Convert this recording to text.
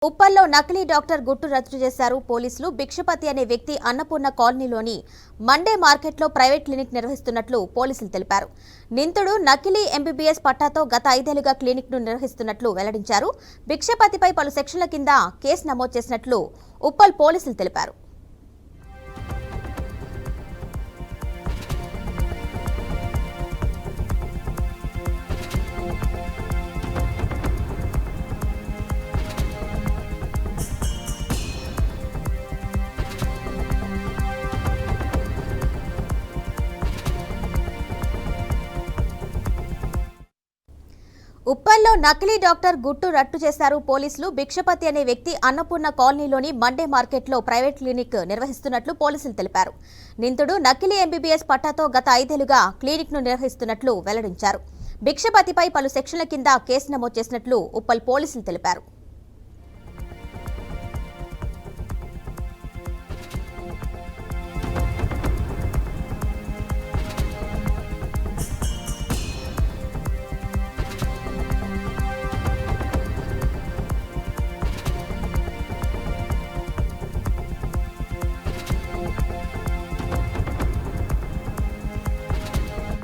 ఉప్పల్లో నకిలీ డాక్టర్ గుట్టు రద్దు చేశారు పోలీసులు. భిక్షపతి అనే వ్యక్తి అన్నపూర్ణ కాలనీలోని మండే మార్కెట్లో ప్రైవేట్ క్లినిక్ నిర్వహిస్తున్నట్లు పోలీసులు తెలిపారు. నిందితుడు నకిలీ ఎంబీబీఎస్ పట్టాతో గత 5 ఏళ్లుగా క్లినిక్ ను నిర్వహిస్తున్నట్లు వెల్లడించారు. భిక్షపతిపై పలు సెక్షన్ల కింద కేసు నమోదు చేసినట్లు ఉప్పల్ పోలీసులు తెలిపారు. ఉప్పల్లో నకిలీ డాక్టర్ గుట్టు రట్టు చేశారు పోలీసులు. భిక్షపతి అనే వ్యక్తి అన్నపూర్ణ కాలనీలోని మండే మార్కెట్లో ప్రైవేట్ క్లినిక్ నిర్వహిస్తున్నట్లు పోలీసులు తెలిపారు. నిందితుడు నకిలీ ఎంబీబీఎస్ పట్టాతో గత 5 ఏళ్లుగా క్లినిక్ ను నిర్వహిస్తున్నట్లు వెల్లడించారు. భిక్షపతిపై పలు సెక్షన్ల కింద కేసు నమోదు చేసినట్లు ఉప్పల్ పోలీసులు తెలిపారు.